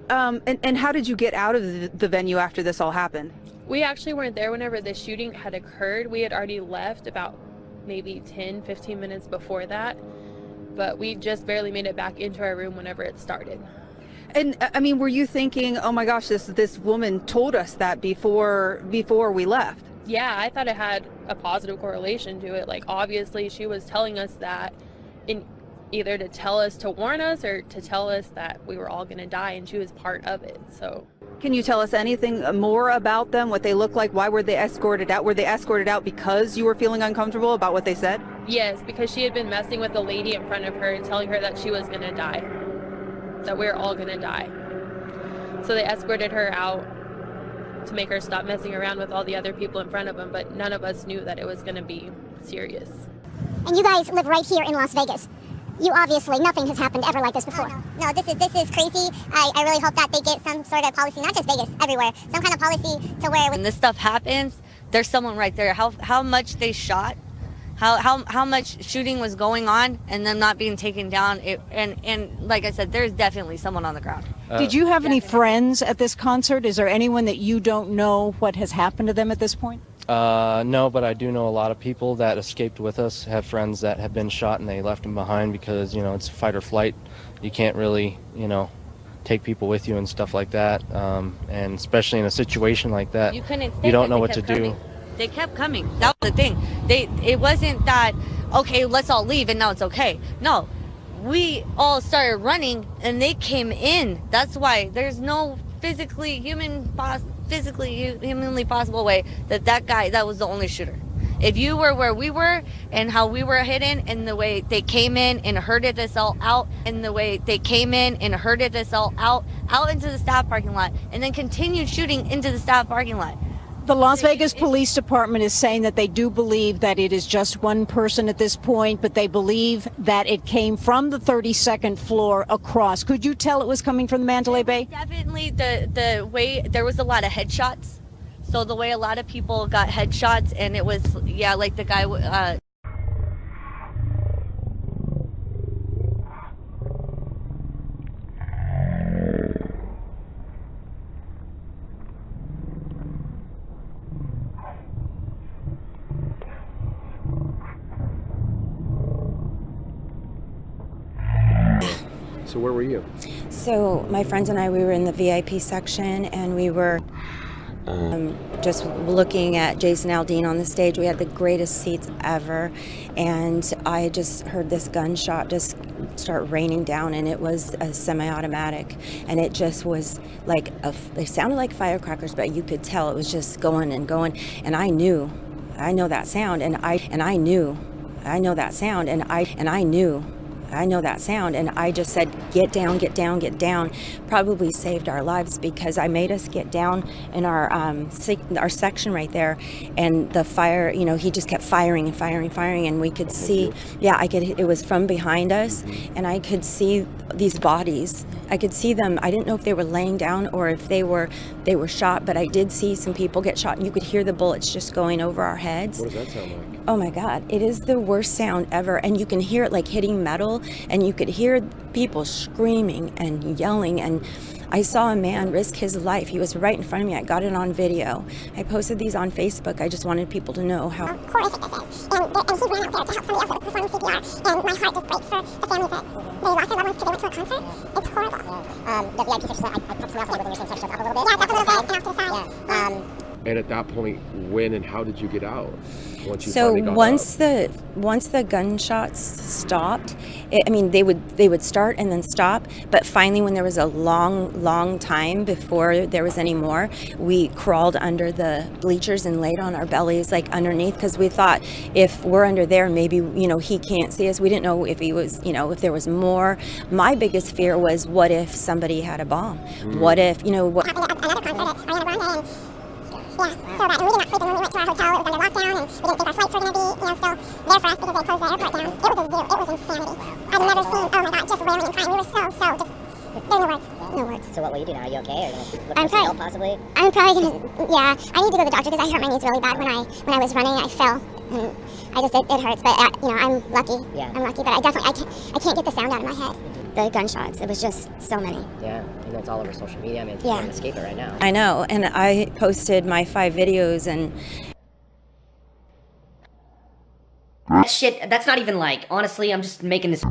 And how did you get out of the venue after this all happened? We actually weren't there whenever the shooting had occurred. We had already left about maybe 10-15 minutes before that, but we just barely made it back into our room whenever it started. And I mean, were you thinking, oh my gosh, this woman told us that before we left? Yeah, I thought it had a positive correlation to it. Like, obviously she was telling us that in either to tell us, to warn us, or to tell us that we were all gonna die, and she was part of it. So can you tell us anything more about them, what they look like? Why were they escorted out? Were they escorted out because you were feeling uncomfortable about what they said? Yes, because she had been messing with the lady in front of her and telling her that she was gonna die, that we were all gonna die. So they escorted her out to make her stop messing around with all the other people in front of them, but none of us knew that it was gonna be serious. And you guys live right here in Las Vegas. You obviously, nothing has happened ever like this before. No, this is crazy. I really hope that they get some sort of policy, not just Vegas, everywhere. Some kind of policy to where when this stuff happens, there's someone right there. How much they shot, how much shooting was going on, and them not being taken down. And like I said, there's definitely someone on the ground. Did you have any friends at this concert? Is there anyone that you don't know what has happened to them at this point? No, but I do know a lot of people that escaped with us, have friends that have been shot and they left them behind because, it's fight or flight. You can't really, take people with you and stuff like that. And especially in a situation like that, you don't know what to do. They kept coming. That was the thing. It wasn't that, okay, let's all leave and now it's okay. No, we all started running and they came in. That's why there's no humanly possible way that guy, that was the only shooter. If you were where we were and how we were hidden and the way they came in and herded us all out out into the staff parking lot and then continued shooting into the staff parking lot. The Las Vegas Police Department is saying that they do believe that it is just one person at this point, but they believe that it came from the 32nd floor across. Could you tell it was coming from the Mandalay Bay? Definitely the way there was a lot of headshots. So the way a lot of people got headshots, and it was, like the guy... So where were you? So my friends and I, we were in the VIP section, and we were just looking at Jason Aldean on the stage. We had the greatest seats ever, and I just heard this gunshot just start raining down, and it was a semi-automatic, and it just was like they sounded like firecrackers, but you could tell it was just going and going, and I know that sound, and I know that sound, and I just said, get down, get down, get down. Probably saved our lives, because I made us get down in our section right there, and the fire, he just kept firing and firing and firing, and we could see, it was from behind us, and I could see these bodies. I could see them. I didn't know if they were laying down or if they were shot, but I did see some people get shot, and you could hear the bullets just going over our heads. What does that sound like? Oh my God, it is the worst sound ever, and you can hear it like hitting metal, and you could hear people screaming and yelling, and I saw a man risk his life. He was right in front of me. I got it on video. I posted these on Facebook. I just wanted people to know how horrific this is. And he ran out there to help somebody else that was performing CPR, and my heart just breaks for the families that they lost their loved ones because they went to a concert. It's horrible. The VIP section, I popped someone else within your same section, up a little bit. Yeah, up a little bit, and off to the side. Yeah. And at that point, when and how did you get out? Once the gunshots stopped, they would start and then stop. But finally, when there was a long time before there was any more, we crawled under the bleachers and laid on our bellies like underneath, because we thought if we're under there, maybe he can't see us. We didn't know if he was, if there was more. My biggest fear was, what if somebody had a bomb? What if what happened at another concert at Ariana Grande, and so that, and we did not sleep, and when we went to our hotel, it was under lockdown, and we didn't think our flights were going to be, still there for us, because they closed the airport down. It was a zoo. It was insanity. I've never seen, oh my God, just railing and crying. We were so just, there are no words. So what will you do now? Are you okay? Are you going to look for help possibly? I'm probably going to, I need to go to the doctor, because I hurt my knees really bad when I was running. I fell, and it hurts, but I'm lucky. Yeah. I'm lucky, but I can't get the sound out of my head. the gunshots. It was just so many. Yeah, and it's all over social media. I mean, Yeah. you can't escape it right now. I know, and I posted my 5 videos, and That shit, that's not even like, honestly, I'm just making this.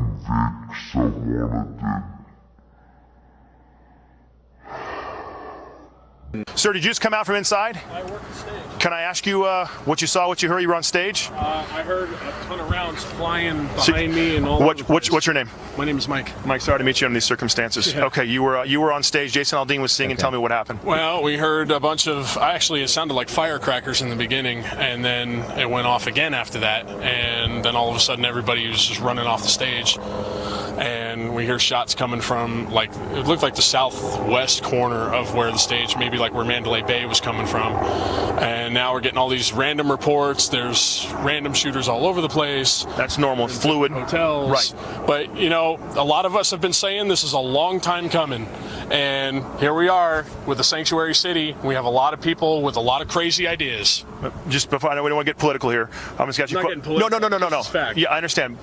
Sir, did you just come out from inside? I worked the stage. Can I ask you what you saw, what you heard? You were on stage? I heard a ton of rounds flying behind me and all. What's your name? My name is Mike. Mike, sorry to meet you under these circumstances. Yeah. Okay, you were on stage. Jason Aldean was singing. Tell me what happened. Well, we heard a bunch of. Actually, it sounded like firecrackers in the beginning, and then it went off again after that, and then all of a sudden everybody was just running off the stage, and we hear shots coming from like it looked like the southwest corner of where the stage, maybe like where Mandalay Bay was coming from, and now we're getting all these random reports. There's random shooters all over the place. That's normal. Fluid. Hotels. Right. But, you know, a lot of us have been saying this is a long time coming. And here we are with the sanctuary city. We have a lot of people with a lot of crazy ideas. Just before, I know we don't want to get political here. I'm just got you. Not getting political. No. It's fact. Yeah, I understand.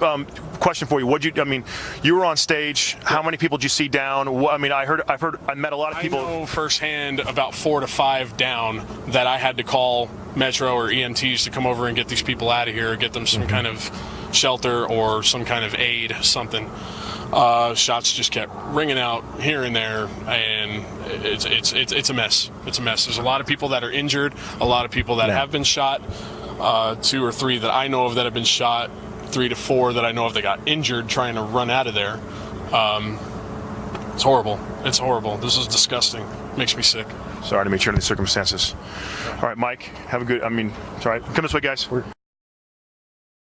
Question for you. You were on stage. How many people did you see down? I mean, I met a lot of people. I know firsthand about 4 to 5 down that I had to call Metro or EMTs to come over and get these people out of here, get them some kind of shelter or some kind of aid, something. Shots just kept ringing out here and there, and it's a mess. It's a mess. There's a lot of people that are injured, a lot of people that have been shot, 2 or 3 that I know of that have been shot, 3 to 4 that I know of that got injured trying to run out of there. It's horrible. It's horrible. This is disgusting. Makes me sick. Sorry to meet you under these circumstances. All right, Mike, have a good, sorry. Come this way, guys.